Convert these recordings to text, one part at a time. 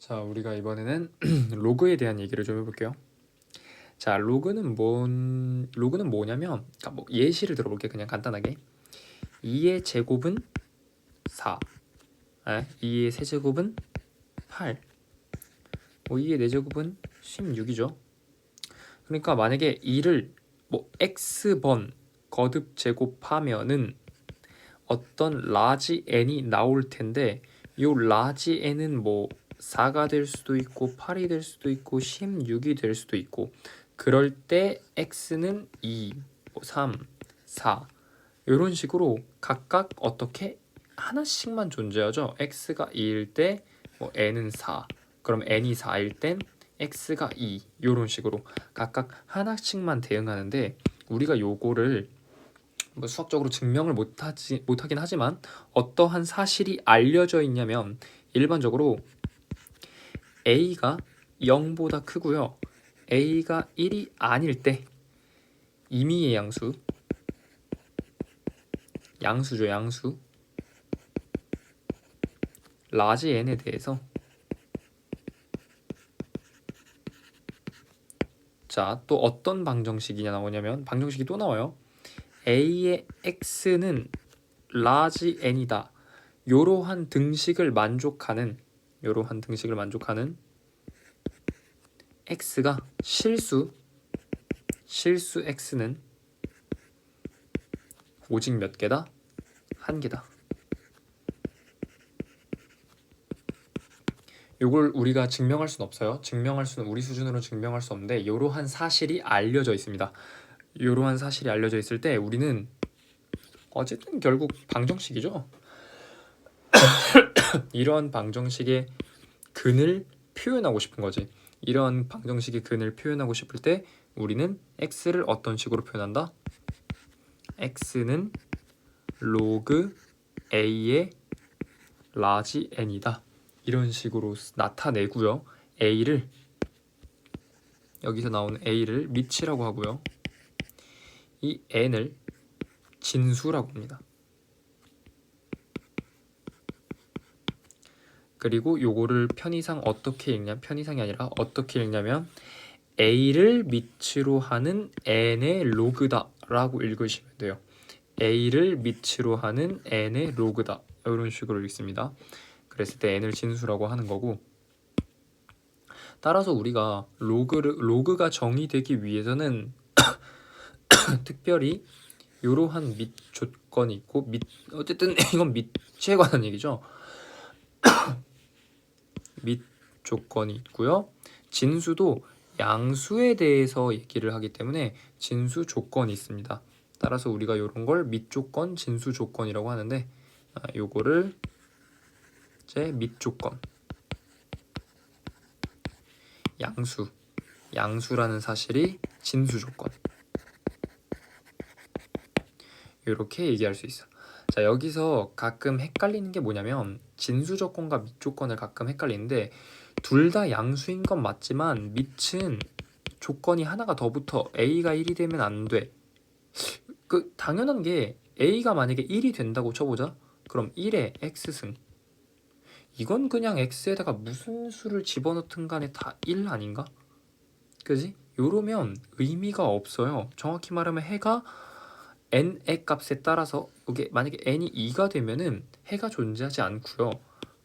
자, 우리가 이번에는 로그에 대한 얘기를 좀 해볼게요. 자, 로그는 뭐냐면, 그러니까 뭐 예시를 들어볼게. 그냥 간단하게 2의 제곱은 4, 2의 세제곱은 8, 뭐 2의 4제곱은 16이죠. 그러니까 만약에 2를 뭐 x번 거듭 제곱하면은 어떤 라지 n이 나올 텐데, 요 라지 n은 뭐 4가 될 수도 있고 8이 될 수도 있고 16이 될 수도 있고, 그럴 때 x는 2, 3, 4 이런 식으로 각각 어떻게 하나씩만 존재하죠. x가 2일 때 뭐 n은 4, 그럼 n이 4일 땐 x가 2 이런 식으로 각각 하나씩만 대응하는데, 우리가 요거를 뭐 수학적으로 증명을 못하긴 하지만 어떠한 사실이 알려져 있냐면, 일반적으로 a가 0보다 크고요, a가 1이 아닐 때 임의의 양수죠, 양수 라지 n에 대해서, 자, 또 어떤 방정식이냐 나오냐면, 방정식이 또 나와요. a의 x는 라지 n이다. 요러한 등식을 만족하는 x가 실수 x는 오직 몇 개다? 한 개다. 요걸 우리가 증명할 수는 없어요. 우리 수준으로 증명할 수 없는데, 이러한 사실이 알려져 있습니다. 이러한 사실이 알려져 있을 때 우리는 어쨌든 결국 방정식이죠. 이러한 방정식의 근을 표현하고 싶은 거지. 이러한 방정식의 근을 표현하고 싶을 때 우리는 x를 어떤 식으로 표현한다? x는 로그 a의 라지 n이다. 이런 식으로 나타내고요. a를, 여기서 나오는 a를 미치라고 하고요. 이 n을 진수라고 합니다. 그리고 요거를 편의상이 아니라 어떻게 읽냐면, a를 미치로 하는 n의 로그다 라고 읽으시면 돼요. a를 미치로 하는 n의 로그다, 이런 식으로 읽습니다. 그랬을 때 n을 진수라고 하는 거고, 따라서 우리가 로그가 정의되기 위해서는 특별히 이러한 및 조건이 있고, 어쨌든 이건 밑에 관한 얘기죠. 및 조건이 있고요. 진수도 양수에 대해서 얘기를 하기 때문에 진수 조건이 있습니다. 따라서 우리가 이런 걸 및 조건, 진수 조건이라고 하는데, 요거를 이제 및 조건, 양수라는 사실이 진수 조건, 이렇게 얘기할 수 있어. 자, 여기서 가끔 헷갈리는 게 뭐냐면, 진수 조건과 및 조건을 가끔 헷갈리는데, 둘 다 양수인 건 맞지만 밑은 조건이 하나가 더 붙어. a가 1이 되면 안 돼. 당연한 게, a가 만약에 1이 된다고 쳐보자. 그럼 1의 x승, 이건 그냥 x에다가 무슨 수를 집어넣든 간에 다 1 아닌가? 그지? 요러면 의미가 없어요. 정확히 말하면 해가 n의 값에 따라서, 이게 만약에 n이 2가 되면은 해가 존재하지 않고요.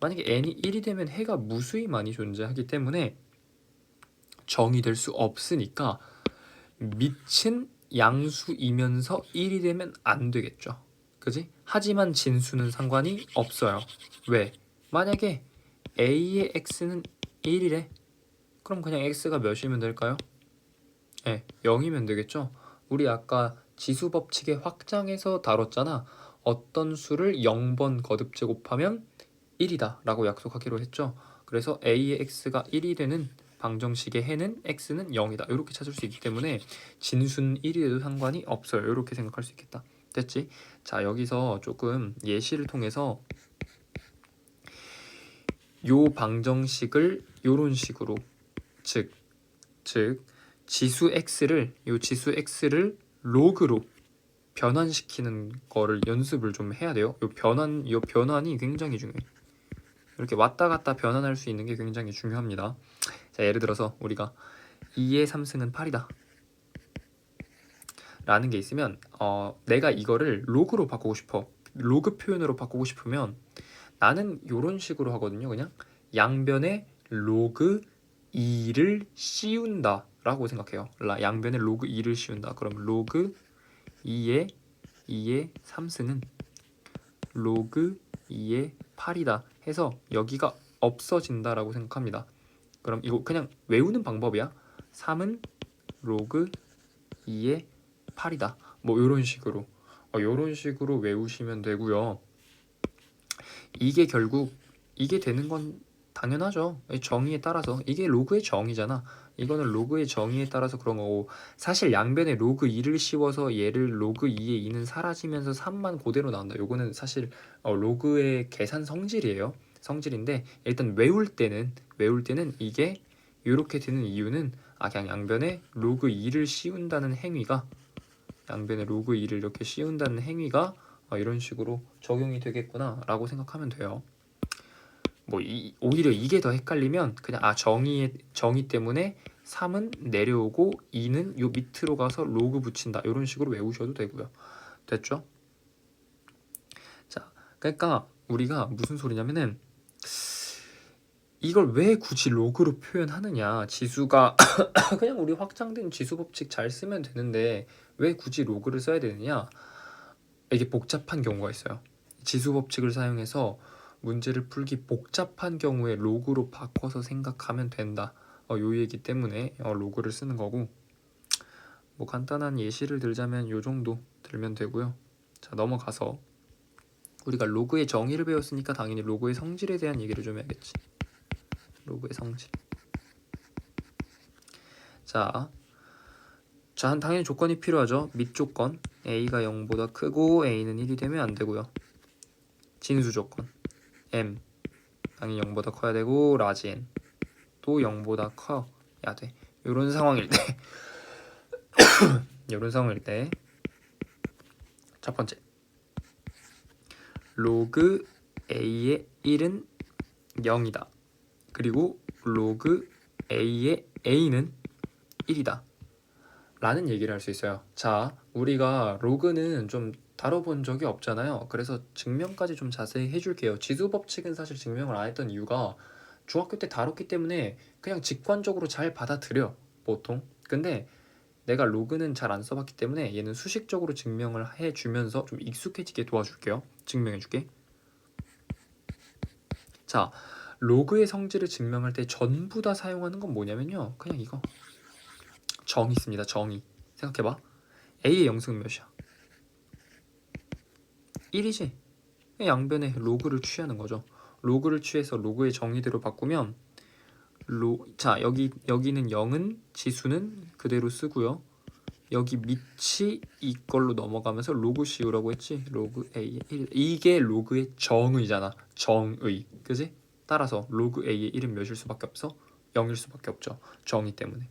만약에 n이 1이 되면 해가 무수히 많이 존재하기 때문에 정의될 수 없으니까 밑은 양수이면서 1이 되면 안 되겠죠. 그지? 하지만 진수는 상관이 없어요. 왜? 만약에 a의 x는 1이래. 그럼 그냥 x가 몇이면 될까요? 네, 0이면 되겠죠. 우리 아까 지수 법칙의 확장에서 다뤘잖아. 어떤 수를 0번 거듭 제곱하면 1이다 라고 약속하기로 했죠. 그래서 a의 x가 1이 되는 방정식의 해는 x는 0이다, 이렇게 찾을 수 있기 때문에 진수는 1이 돼도 상관이 없어요. 이렇게 생각할 수 있겠다. 됐지? 자, 여기서 조금 예시를 통해서 요 방정식을 요런 식으로, 즉 지수 x를 로그로 변환시키는 거를 연습을 좀 해야 돼요. 요 변환이 굉장히 중요해. 이렇게 왔다 갔다 변환할 수 있는 게 굉장히 중요합니다. 자, 예를 들어서 우리가 2의 3승은 8이다 라는 게 있으면 내가 이거를 로그로 바꾸고 싶어. 로그 표현으로 바꾸고 싶으면 나는 이런 식으로 하거든요. 그냥 양변에 로그 2를 씌운다 라고 생각해요. 양변에 로그 2를 씌운다. 그럼 로그 2의 3승은 로그 2의 8이다 해서 여기가 없어진다 라고 생각합니다. 그럼 이거 그냥 외우는 방법이야. 3은 로그 2의 8이다. 뭐 이런 식으로 외우시면 되고요. 이게 결국 이게 되는 건 당연하죠. 정의에 따라서 이게 로그의 정의잖아. 이거는 로그의 정의에 따라서 그런 거고, 사실 양변에 로그 2를 씌워서 얘를 로그 2의 2는 사라지면서 3만 그대로 나온다. 요거는 사실 로그의 계산 성질이에요. 성질인데 일단 외울 때는 이게 이렇게 되는 이유는 그냥 양변에 로그 2를 씌운다는 행위가 양변에 로그 2를 이렇게 씌운다는 행위가 이런 식으로 적용이 되겠구나 라고 생각하면 돼요. 뭐 오히려 이게 더 헷갈리면 그냥 정의 때문에 3은 내려오고 2는 요 밑으로 가서 로그 붙인다 이런 식으로 외우셔도 되고요. 됐죠? 자, 그러니까 우리가 무슨 소리냐면은 이걸 왜 굳이 로그로 표현하느냐, 지수가 그냥 우리 확장된 지수 법칙 잘 쓰면 되는데 왜 굳이 로그를 써야 되느냐, 이게 복잡한 경우가 있어요. 지수 법칙을 사용해서 문제를 풀기 복잡한 경우에 로그로 바꿔서 생각하면 된다. 요 얘기 때문에 로그를 쓰는 거고, 뭐 간단한 예시를 들자면 요 정도 들면 되고요. 자, 넘어가서 우리가 로그의 정의를 배웠으니까 당연히 로그의 성질에 대한 얘기를 좀 해야겠지. 로그의 성질. 자, 당연히 조건이 필요하죠. 밑조건 a가 0보다 크고 a는 1이 되면 안 되고요. 진수 조건 m 당연히 0보다 커야 되고 라지 n 또 0보다 커야 돼. 이런 상황일 때 첫 번째, 로그 a의 1은 0이다. 그리고 로그 a의 a는 1이다 라는 얘기를 할 수 있어요. 자, 우리가 로그는 좀 다뤄본 적이 없잖아요. 그래서 증명까지 좀 자세히 해줄게요. 지수 법칙은 사실 증명을 안 했던 이유가 중학교 때 다뤘기 때문에 그냥 직관적으로 잘 받아들여 보통. 근데 내가 로그는 잘 안 써봤기 때문에 얘는 수식적으로 증명을 해주면서 좀 익숙해지게 도와줄게요. 증명해줄게. 자, 로그의 성질을 증명할 때 전부 다 사용하는 건 뭐냐면요, 그냥 이거 정의 씁니다. 정의. 생각해봐. a의 영승은 몇이야? 1이지. 양변에 로그를 취하는 거죠. 로그를 취해서 로그의 정의대로 바꾸면 자, 여기는 0은 지수는 그대로 쓰고요. 여기 밑이 이걸로 넘어가면서 로그 씌우라고 했지. 로그 a의 1. 이게 로그의 정의잖아. 정의. 그지? 따라서 로그 a의 1은 몇일 수밖에 없어? 0일 수밖에 없죠. 정의 때문에.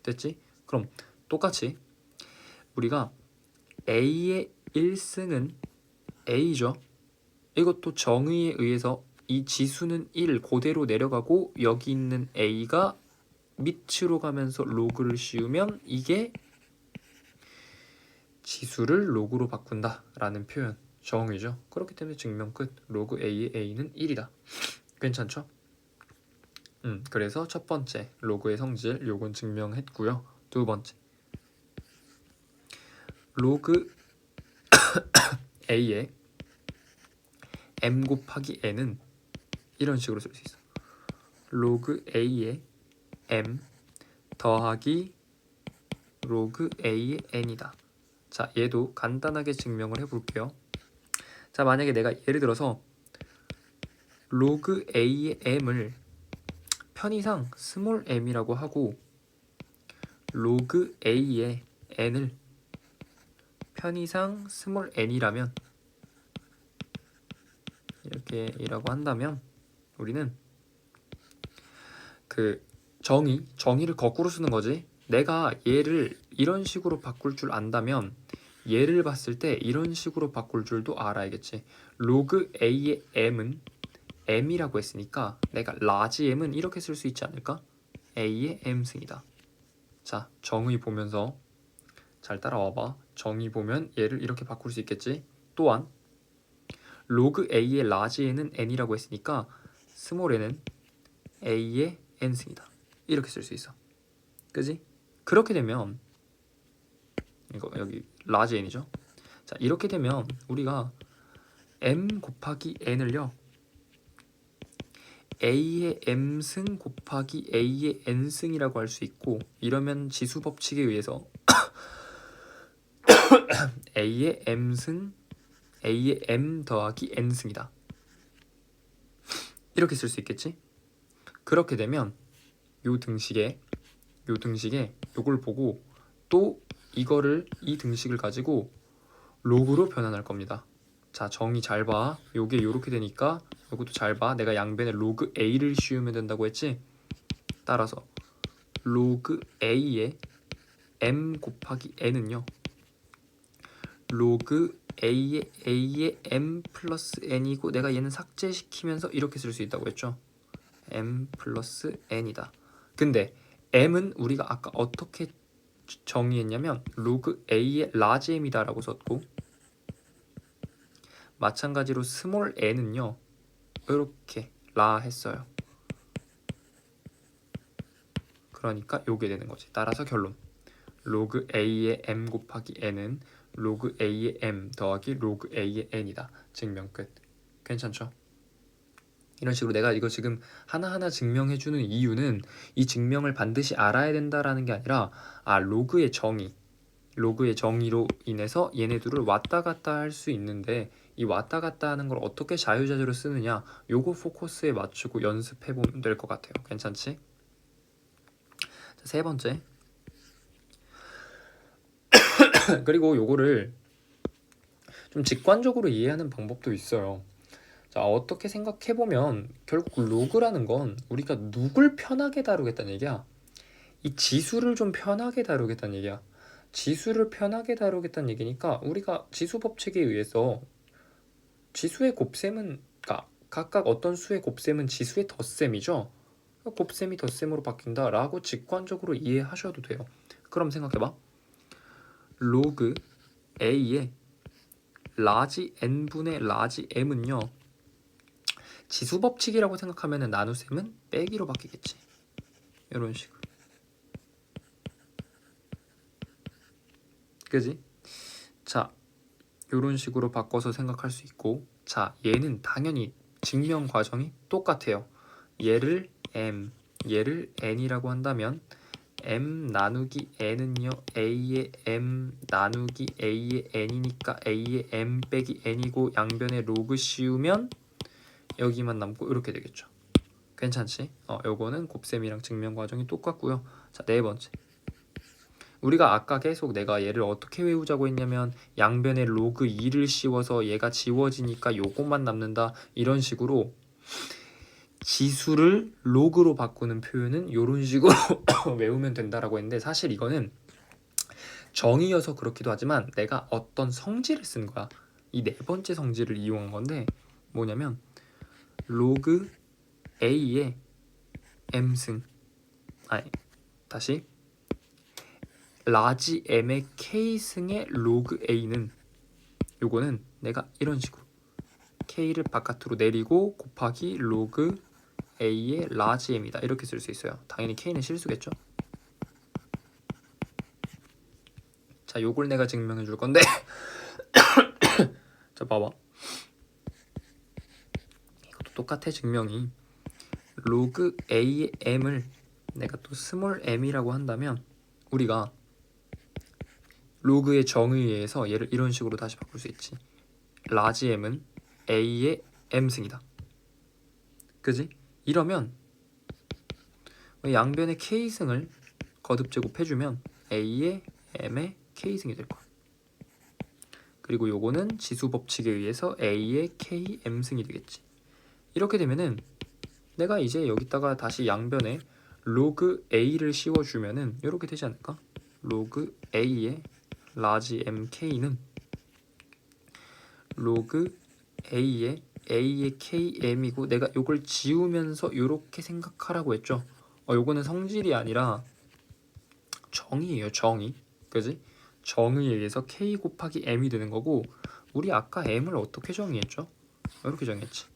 됐지? 그럼 똑같이 우리가 a의 1승은 a죠. 이것도 정의에 의해서 이 지수는 1 그대로 내려가고 여기 있는 a가 밑으로 가면서 로그를 씌우면 이게 지수를 로그로 바꾼다 라는 표현, 정의죠. 그렇기 때문에 증명 끝. 로그 a의 a는 1이다. 괜찮죠? 그래서 첫 번째 로그의 성질 요건 증명했고요. 두 번째, 로그 a의 m 곱하기 n은 이런 식으로 쓸 수 있어. 로그 a의 m 더하기 로그 a의 n이다. 자, 얘도 간단하게 증명을 해볼게요. 자, 만약에 내가 예를 들어서 로그 a의 m을 편의상 스몰 m이라고 하고 로그 a의 n을 편의상 스몰 n이라면 이렇게이라고 한다면 우리는 그 정의를 거꾸로 쓰는 거지. 내가 얘를 이런 식으로 바꿀 줄 안다면 얘를 봤을 때 이런 식으로 바꿀 줄도 알아야겠지. 로그 a의 m은 m이라고 했으니까 내가 라지 m은 이렇게 쓸 수 있지 않을까? a의 m승이다. 자, 정의 보면서 잘 따라와봐. 정의 보면 얘를 이렇게 바꿀 수 있겠지? 또한 로그 a의 라지 n은 n이라고 했으니까 스몰 n은 a의 n승이다. 이렇게 쓸 수 있어. 그지? 그렇게 되면 이거 여기 라지 n이죠? 자, 이렇게 되면 우리가 m 곱하기 n을요 a의 m승 곱하기 a의 n승이라고 할 수 있고, 이러면 지수 법칙에 의해서 a의 m승 a의 m 더하기 n승이다. 이렇게 쓸 수 있겠지? 그렇게 되면 요 등식에 요걸 보고 또 이거를 이 등식을 가지고 로그로 변환할 겁니다. 자, 정의 잘 봐. 요게 요렇게 되니까 요것도 잘 봐. 내가 양변에 로그 a를 씌우면 된다고 했지? 따라서 로그 a의 m 곱하기 n은요 로그 a의 m 플러스 n이고, 내가 얘는 삭제시키면서 이렇게 쓸 수 있다고 했죠. m 플러스 n이다. 근데 m은 우리가 아까 어떻게 정의했냐면 로그 a의 라지 m이다 라고 썼고, 마찬가지로 스몰 n은요 이렇게 라 했어요. 그러니까 요게 되는 거지. 따라서 결론, 로그 a의 m 곱하기 n은 로그 a의 m 더하기 로그 a의 n이다. 증명 끝. 괜찮죠? 이런 식으로 내가 이거 지금 하나하나 증명해주는 이유는 이 증명을 반드시 알아야 된다라는 게 아니라, 로그의 정의로 인해서 얘네들을 왔다 갔다 할 수 있는데, 이 왔다 갔다 하는 걸 어떻게 자유자재로 쓰느냐, 요거 포커스에 맞추고 연습해보면 될 것 같아요. 괜찮지? 자, 세 번째. 그리고 요거를 좀 직관적으로 이해하는 방법도 있어요. 자, 어떻게 생각해보면 결국 로그라는 건 우리가 누굴 편하게 다루겠다는 얘기야. 이 지수를 좀 편하게 다루겠다는 얘기야. 지수를 편하게 다루겠다는 얘기니까 우리가 지수 법칙에 의해서 지수의 곱셈은, 그러니까 각각 어떤 수의 곱셈은 지수의 덧셈이죠. 곱셈이 덧셈으로 바뀐다 라고 직관적으로 이해하셔도 돼요. 그럼 생각해봐. 로그 a의 라지 n분의 라지 m은요 지수 법칙이라고 생각하면 나눗셈은 빼기로 바뀌겠지. 이런 식으로. 그지? 자, 이런 식으로 바꿔서 생각할 수 있고, 자, 얘는 당연히 증명 과정이 똑같아요. 얘를 m, 얘를 n이라고 한다면 m 나누기 n은요 a의 m 나누기 a의 n이니까 a의 m 빼기 n이고, 양변에 로그 씌우면 여기만 남고 이렇게 되겠죠. 괜찮지? 요거는 곱셈이랑 증명 과정이 똑같고요. 자, 네 번째. 우리가 아까 계속 내가 얘를 어떻게 외우자고 했냐면 양변에 로그 2를 씌워서 얘가 지워지니까 요것만 남는다, 이런 식으로 지수를 로그로 바꾸는 표현은 이런 식으로 외우면 된다라고 했는데, 사실 이거는 정의여서 그렇기도 하지만 내가 어떤 성질을 쓴 거야. 이 네 번째 성질을 이용한 건데 뭐냐면 로그 a의 m승, 다시 라지 m의 k승의 로그 a는, 요거는 내가 이런 식으로 k를 바깥으로 내리고 곱하기 로그 a의 라지 m이다 이렇게 쓸 수 있어요. 당연히 k는 실수겠죠. 자, 요걸 내가 증명해 줄 건데 자, 봐봐. 이것도 똑같아. 증명이 로그 a의 m을 내가 또 스몰 m이라고 한다면 우리가 로그의 정의에 의해서 얘를 이런 식으로 다시 바꿀 수 있지. 라지 m은 a의 m승이다. 그지? 이러면 양변의 k승을 거듭 제곱해주면 a의 m의 k승이 될 거야. 그리고 요거는 지수 법칙에 의해서 a의 km승이 되겠지. 이렇게 되면은 내가 이제 여기다가 다시 양변에 로그 a를 씌워주면은 이렇게 되지 않을까? 로그 a의 라지 mk는 로그 a의 A의 KM이고 내가 요걸 지우면서 요렇게 생각하라고 했죠. 요거는 성질이 아니라 정의예요. 정의. 그지? 정의에 의해서 K 곱하기 M이 되는 거고 우리 아까 M을 어떻게 정의했죠? 이렇게 정의했지.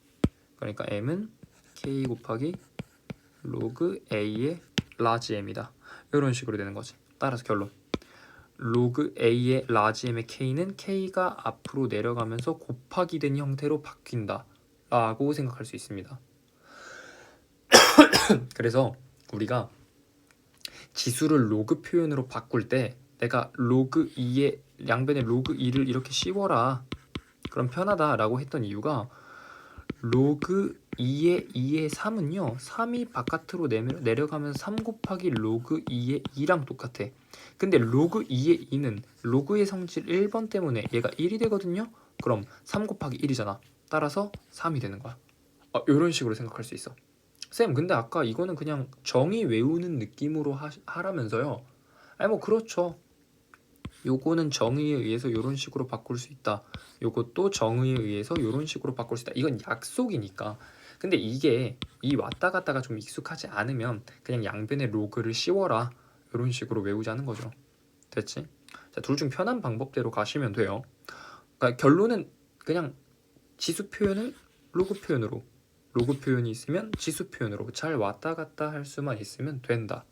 그러니까 M은 K 곱하기 로그 A의 라지 M이다. 이런 식으로 되는 거지. 따라서 결론. 로그 A의 라지 M의 K는 K가 앞으로 내려가면서 곱하기 된 형태로 바뀐다 라고 생각할 수 있습니다. 그래서 우리가 지수를 로그 표현으로 바꿀 때 내가 로그 2의 양변에 로그 2를 이렇게 씌워라 그럼 편하다 라고 했던 이유가 로그 2의 2의 3은요 3이 바깥으로 내려가면 3 곱하기 로그 2의 2랑 똑같아. 근데 로그 2의 2는 로그의 성질 1번 때문에 얘가 1이 되거든요. 그럼 3 곱하기 1이잖아. 따라서 3이 되는 거야. 이런 식으로 생각할 수 있어. 쌤 근데 아까 이거는 그냥 정의 외우는 느낌으로 하라면서요. 아니 뭐 그렇죠. 요거는 정의에 의해서 이런 식으로 바꿀 수 있다. 요것도 정의에 의해서 이런 식으로 바꿀 수 있다. 이건 약속이니까. 근데 이게 이 왔다 갔다가 좀 익숙하지 않으면 그냥 양변에 로그를 씌워라. 이런 식으로 외우자는 거죠. 됐지? 자, 둘 중 편한 방법대로 가시면 돼요. 그러니까 결론은 그냥 지수 표현은 로그 표현으로, 로그 표현이 있으면 지수 표현으로 잘 왔다 갔다 할 수만 있으면 된다.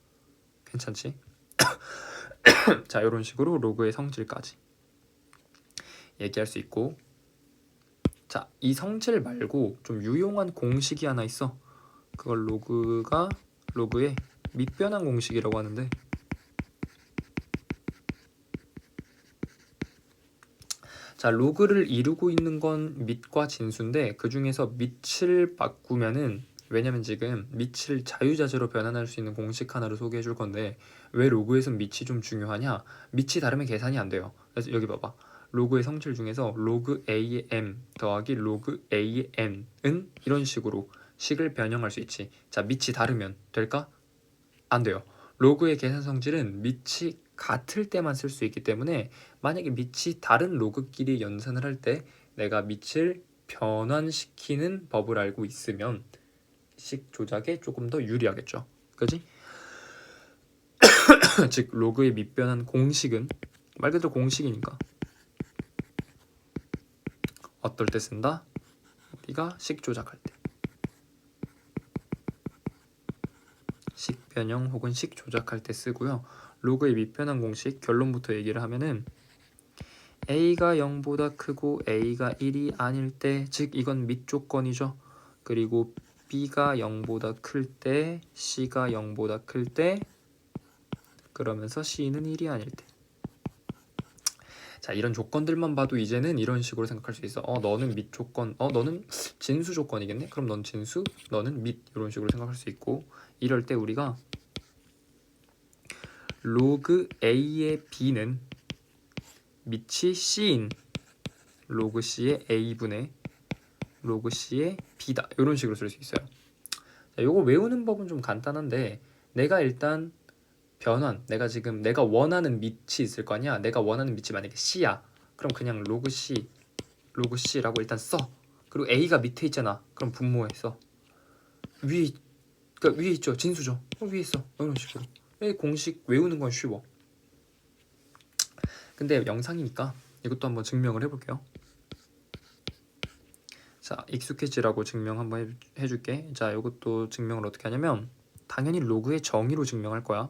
괜찮지? 자, 이런 식으로 로그의 성질까지 얘기할 수 있고, 자, 이 성질 말고 좀 유용한 공식이 하나 있어. 그걸 로그의 밑변환 공식이라고 하는데, 자, 로그를 이루고 있는 건 밑과 진수인데 그 중에서 밑을 바꾸면은, 왜냐면 지금 밑을 자유자재로 변환할 수 있는 공식 하나를 소개해 줄 건데 왜 로그에선 밑이 좀 중요하냐? 밑이 다르면 계산이 안 돼요. 그래서 여기 봐봐. 로그의 성질 중에서 로그 A의 M 더하기 로그 A의 N은 이런 식으로 식을 변형할 수 있지. 자, 밑이 다르면 될까? 안 돼요. 로그의 계산 성질은 밑이 같을 때만 쓸 수 있기 때문에 만약에 밑이 다른 로그끼리 연산을 할 때 내가 밑을 변환시키는 법을 알고 있으면 식 조작에 조금 더 유리하겠죠. 그지? 즉 로그의 밑변환 공식은 말 그대로 공식이니까 어떨 때 쓴다? 우리가 식 조작할 때. 식 변형 혹은 식 조작할 때 쓰고요. 로그의 밑변환 공식 결론부터 얘기를 하면은 A가 0보다 크고 A가 1이 아닐 때, 즉 이건 밑 조건이죠. 그리고 B가 0보다 클 때, C가 0보다 클 때, 그러면서 C는 1이 아닐 때. 자, 이런 조건들만 봐도 이제는 이런 식으로 생각할 수 있어. 너는 밑 조건, 너는 진수 조건이겠네? 그럼 넌 진수, 너는 밑, 이런 식으로 생각할 수 있고, 이럴 때 우리가 로그 A의 B는 밑이 C인 로그 C의 A분의 로그 C의 B다. 이런 식으로 쓸 수 있어요. 자, 요거 외우는 법은 좀 간단한데 내가 일단 변환, 내가 원하는 밑이 있을 거 아니야. 내가 원하는 밑이 만약에 C야. 그럼 그냥 로그 C라고 일단 써. 그리고 A가 밑에 있잖아. 그럼 분모해 써. 그러니까 위에 있죠. 진수죠. 위에 있어. 이런 식으로. 이 공식 외우는 건 쉬워. 근데 영상이니까 이것도 한번 증명을 해볼게요. 자, 익숙해지라고 증명 한번 해줄게. 자, 이것도 증명을 어떻게 하냐면 당연히 로그의 정의로 증명할 거야.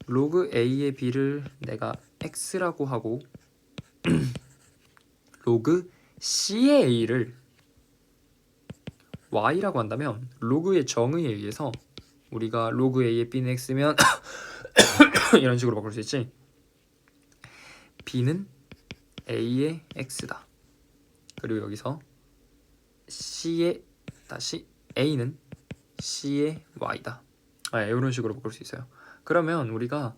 로그 A의 B를 내가 X라고 하고 로그 C의 A를 Y라고 한다면 로그의 정의에 의해서 우리가 로그 A의 B는 X면 이런 식으로 바꿀 수 있지. B는 A의 X다. 그리고 여기서 C의 다시 A는 C의 Y다. 이런 식으로 바꿀 수 있어요. 그러면 우리가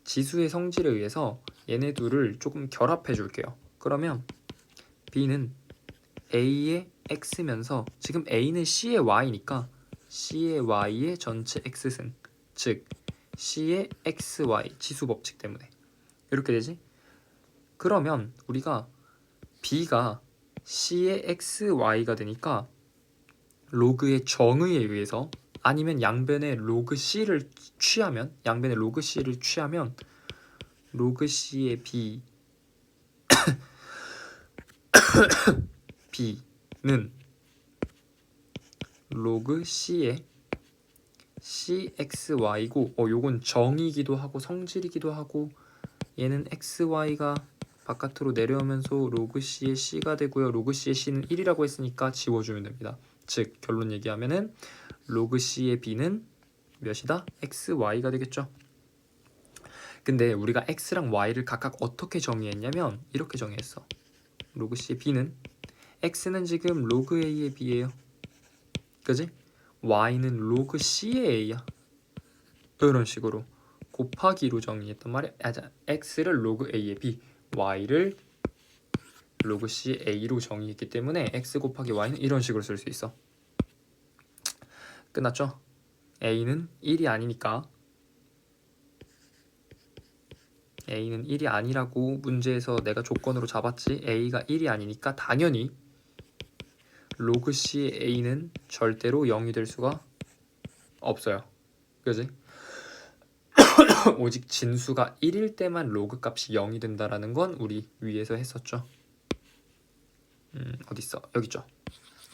지수의 성질에 의해서 얘네 둘을 조금 결합해 줄게요. 그러면 B는 A의 X면서 지금 A는 C의 Y니까 C의 Y의 전체 X승, 즉 C의 XY 지수 법칙 때문에 이렇게 되지? 그러면 우리가 B가 c의 xy가 되니까 로그의 정의에 의해서 아니면 양변의 로그 c를 취하면 로그 c의 b는 로그 c의 cxy고 요건 정이기도 하고 성질이기도 하고 얘는 xy가 바깥으로 내려오면서 로그 c의 c가 되고요. 로그 c의 c는 1이라고 했으니까 지워주면 됩니다. 즉 결론 얘기하면은 로그 c의 b는 몇이다? xy가 되겠죠. 근데 우리가 x랑 y를 각각 어떻게 정의했냐면 이렇게 정의했어. 로그 c의 b는 x는 지금 로그 a의 b예요. 그지? y는 로그 c의 a야. 이런 식으로 곱하기로 정의했단 말이야. x를 로그 a의 b, y를 로그 c의 a로 정의했기 때문에 x 곱하기 y는 이런 식으로 쓸 수 있어. 끝났죠? a는 1이 아니니까 a는 1이 아니라고 문제에서 내가 조건으로 잡았지. a가 1이 아니니까 당연히 로그 c의 a는 절대로 0이 될 수가 없어요. 그지? 오직 진수가 1일 때만 로그 값이 0이 된다라는 건 우리 위에서 했었죠. 어딨어? 여기 있죠.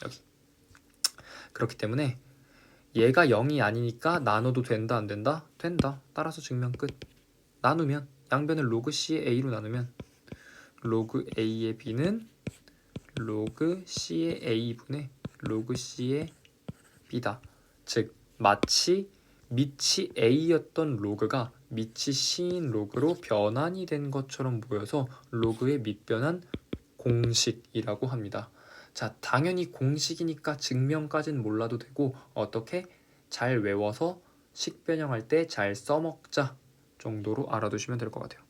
여기. 그렇기 때문에 얘가 0이 아니니까 나눠도 된다 안 된다? 된다. 따라서 증명 끝. 나누면 양변을 로그 c의 a로 나누면 로그 a의 b는 로그 c의 a분의 로그 c의 b다. 즉 마치 밑이 a였던 로그가 밑이 c인 로그로 변환이 된 것처럼 보여서 로그의 밑변환 공식이라고 합니다. 자, 당연히 공식이니까 증명까지는 몰라도 되고 어떻게 잘 외워서 식변형할 때 잘 써먹자 정도로 알아두시면 될 것 같아요.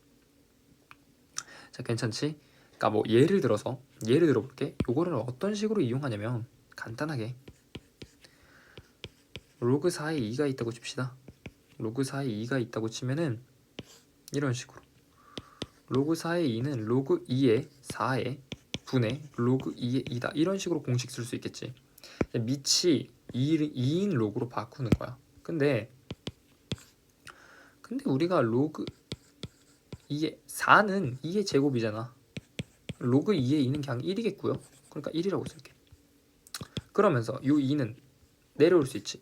자, 괜찮지? 그러니까 뭐 예를 들어볼게. 요거를 어떤 식으로 이용하냐면 간단하게 로그 4에 2가 있다고 칩시다. 로그 4에 2가 있다고 치면은 이런 식으로 로그 4의 2는 로그 2의 4의 분의 로그 2의 2다. 이런 식으로 공식 쓸 수 있겠지. 밑이 2인 로그로 바꾸는 거야. 근데 우리가 로그 2의 4는 2의 제곱이잖아. 로그 2의 2는 그냥 1이겠고요. 그러니까 1이라고 쓸게. 그러면서 요 2는 내려올 수 있지.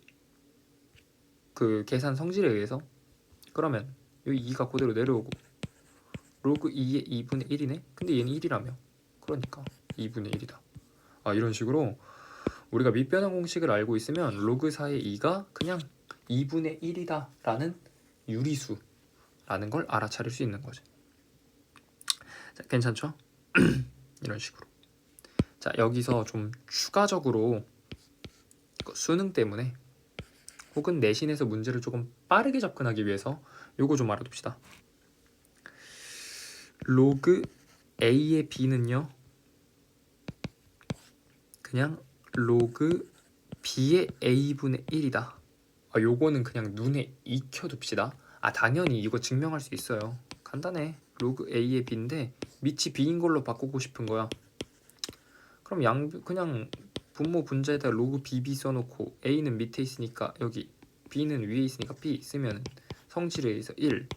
그 계산 성질에 의해서. 그러면 요 2가 그대로 내려오고 로그 2의 2분의 1이네? 근데 얘는 1이라며. 그러니까 2분의 1이다. 이런 식으로 우리가 밑변환 공식을 알고 있으면 로그 4의 2가 그냥 2분의 1이다 라는 유리수라는 걸 알아차릴 수 있는 거죠. 자, 괜찮죠? 이런 식으로. 자, 여기서 좀 추가적으로 수능 때문에 혹은 내신에서 문제를 조금 빠르게 접근하기 위해서 요거 좀 알아둡시다. 로그 a의 b는요 그냥 로그 b의 a분의 1이다. 요거는 그냥 눈에 익혀둡시다. 당연히 이거 증명할 수 있어요. 간단해. 로그 a의 b인데 밑이 b인 걸로 바꾸고 싶은 거야. 그럼 그냥 분모 분자에다 로그 bb 써놓고 a는 밑에 있으니까 여기 b는 위에 있으니까 b 쓰면 성질에 의해서 1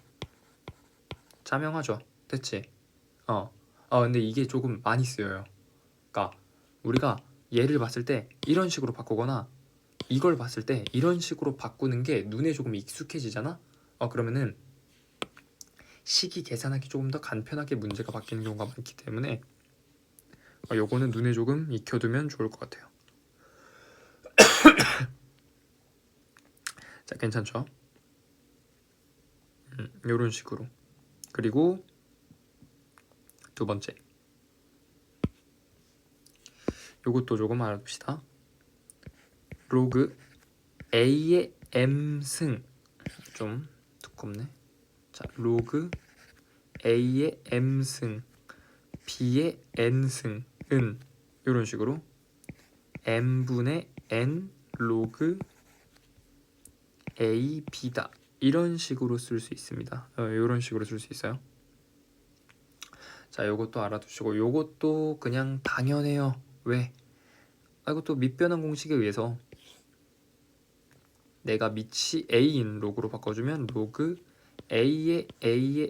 자명하죠. 됐지? 근데 이게 조금 많이 쓰여요. 그러니까 우리가 얘를 봤을 때 이런 식으로 바꾸거나 이걸 봤을 때 이런 식으로 바꾸는 게 눈에 조금 익숙해지잖아? 그러면은 식이 계산하기 조금 더 간편하게 문제가 바뀌는 경우가 많기 때문에 요거는 눈에 조금 익혀두면 좋을 것 같아요. 자, 괜찮죠? 요런 식으로. 그리고 두 번째 요것도 조금 알아둡시다. 로그 a의 m승 좀 두껍네. 자, 로그 a의 m승 b의 n승은 이런 식으로 m분의 n 로그 a b다. 이런 식으로 쓸 수 있습니다. 이런 식으로 쓸 수 있어요. 자, 요것도 알아두시고 요것도 그냥 당연해요. 왜? 이것도 밑변환 공식에 의해서 내가 밑이 a인 로그로 바꿔주면 로그 a의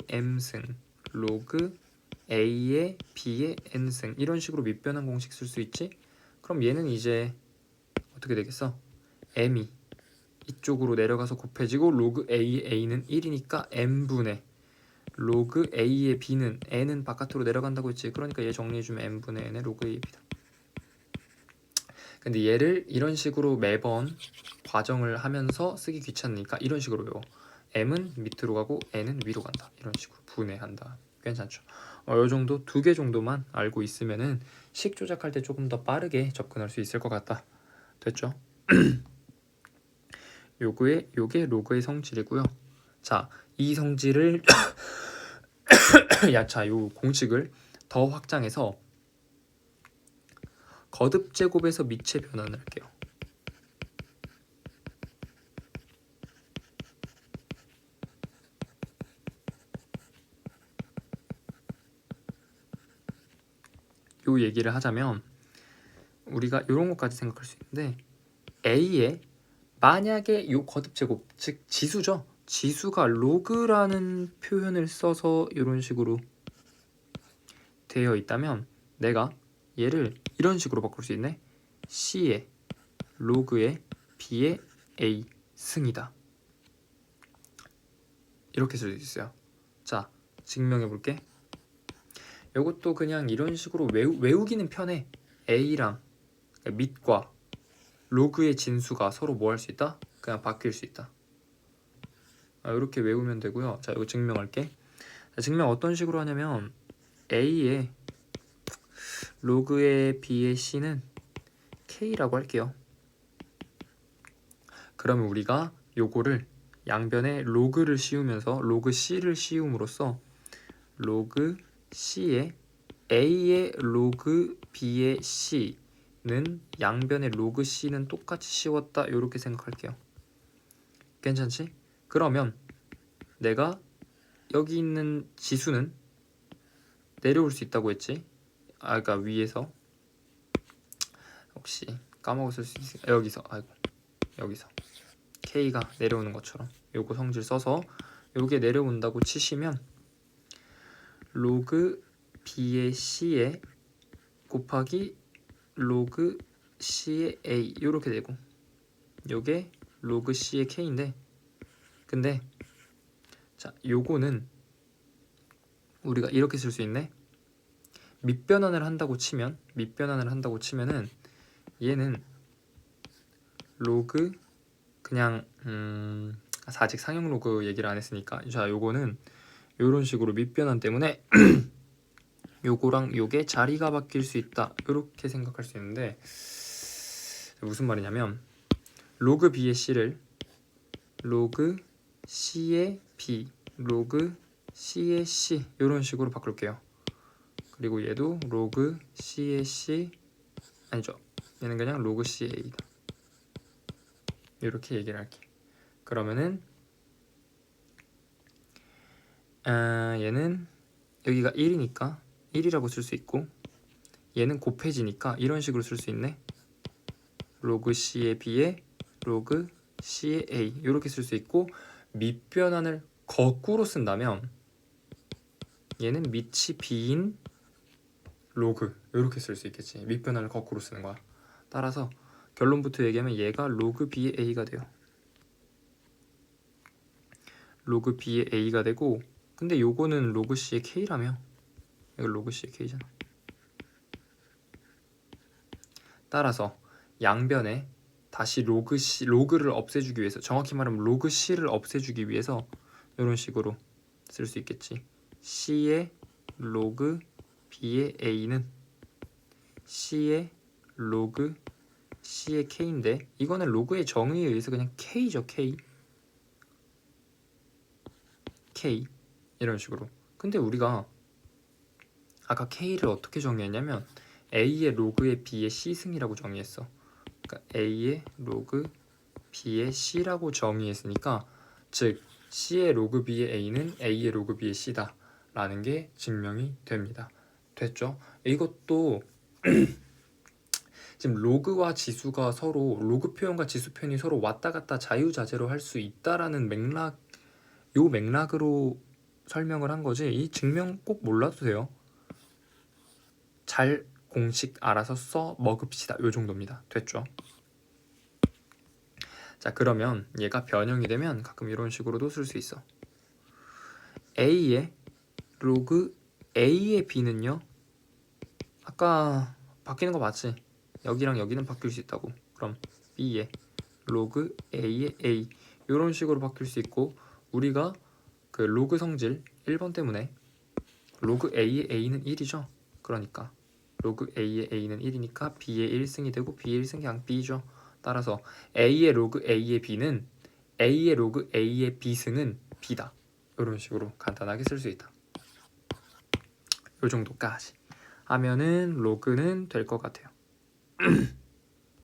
m승 로그 a의 b의 n승 이런 식으로 밑변환 공식 쓸 수 있지? 그럼 얘는 이제 어떻게 되겠어? m이 이쪽으로 내려가서 곱해지고 로그 a의 a는 1이니까 m분의 로그 a의 b는 n은 바깥으로 내려간다고 했지. 그러니까 얘 정리해주면 m분의 n의 로그 a의 b다. 근데 얘를 이런 식으로 매번 과정을 하면서 쓰기 귀찮으니까 이런 식으로 외워. m은 밑으로 가고 n은 위로 간다. 이런 식으로 분해한다. 괜찮죠? 요 정도 2개 정도만 알고 있으면은 식 조작할 때 조금 더 빠르게 접근할 수 있을 것 같다. 됐죠? 요게 로그의 성질이고요. 자, 이 성질을 요 공식을 더 확장해서 거듭 제곱에서 밑의 변환을 할게요. 요 얘기를 하자면 우리가 이런 것까지 생각할 수 있는데 a에 만약에 요 거듭 제곱 즉 지수죠. 지수가 로그라는 표현을 써서 이런 식으로 되어 있다면 내가 얘를 이런 식으로 바꿀 수 있네. c의 로그의 b의 a 승이다. 이렇게 쓸 수 있어요. 자, 증명해 볼게. 이것도 그냥 이런 식으로 외우기는 편해. a랑 밑과 로그의 진수가 서로 뭐 할 수 있다? 그냥 바뀔 수 있다. 이렇게 외우면 되고요. 자, 이거 증명할게. 자, 증명 어떤 식으로 하냐면 a의 로그의 b의 c는 k라고 할게요. 그러면 우리가 요거를 양변에 로그를 씌우면서 로그 c를 씌움으로써 로그 c의 a의 로그 b의 c는 양변의 로그 c는 똑같이 씌웠다. 이렇게 생각할게요. 괜찮지? 그러면 내가 여기 있는 지수는 내려올 수 있다고 했지? 그러니까 위에서 혹시 까먹었을 수 있으니까 여기서 K가 내려오는 것처럼 요거 성질 써서 요게 내려온다고 치시면 로그 B의 C에 곱하기 로그 C의 A 요렇게 되고 요게 로그 C의 K인데 근데 자 요거는 우리가 이렇게 쓸 수 있네. 밑변환을 한다고 치면은 얘는 로그 그냥 아직 상형 로그 얘기를 안 했으니까 자 요거는 요런 식으로 밑변환 때문에 요거랑 요게 자리가 바뀔 수 있다 이렇게 생각할 수 있는데 무슨 말이냐면 로그 b의 c를 로그 c의 b 로그 c의 c 이런 식으로 바꿀게요. 그리고 얘도 로그 c의 c 아니죠, 얘는 그냥 로그 c의 a다. 이렇게 얘기를 할게. 그러면은 얘는 여기가 1이니까 1이라고 쓸 수 있고 얘는 곱해지니까 이런 식으로 쓸 수 있네. 로그 c의 b에 로그 c의 a 이렇게 쓸 수 있고 밑변환을 거꾸로 쓴다면 얘는 밑이 b인 로그 이렇게 쓸 수 있겠지. 밑변환을 거꾸로 쓰는 거야. 따라서 결론부터 얘기하면 얘가 로그 b의 a가 돼요. 로그 b의 a가 되고 근데 요거는 로그 c의 k라며 이거 로그 c의 k잖아. 따라서 양변에 다시 로그를 없애주기 위해서 정확히 말하면 로그 c를 없애주기 위해서 이런 식으로 쓸 수 있겠지. c의 로그 b의 a는 c의 로그 c의 k인데 이거는 로그의 정의에 의해서 그냥 k죠. k 이런 식으로. 근데 우리가 아까 k를 어떻게 정의했냐면 a의 로그의 b의 c승이라고 정의했어. 그러니까 a의 로그 b의 c라고 정의했으니까 즉 c의 로그 b의 a는 a의 로그 b의 c다 라는 게 증명이 됩니다. 됐죠? 이것도 지금 로그와 지수가 서로 로그 표현과 지수 표현이 서로 왔다 갔다 자유자재로 할 수 있다라는 요 맥락으로 설명을 한 거지 이 증명 꼭 몰라도 돼요. 잘 공식 알아서 써 먹읍시다. 요 정도입니다. 됐죠? 자, 그러면 얘가 변형이 되면 가끔 이런 식으로도 쓸 수 있어. A의 로그 A의 B는요. 아까 바뀌는 거 맞지? 여기랑 여기는 바뀔 수 있다고. 그럼 B의 로그 A의 A 이런 식으로 바뀔 수 있고 우리가 그 로그 성질 1번 때문에 로그 A의 A는 1이죠. 그러니까 로그 A의 A는 1이니까 B의 1승이 되고 B의 1승이 그냥 B죠. 따라서 A의 로그 A의 B는 A의 로그 A의 B승은 B다. 이런 식으로 간단하게 쓸 수 있다. 이 정도까지 하면은 로그는 될 것 같아요.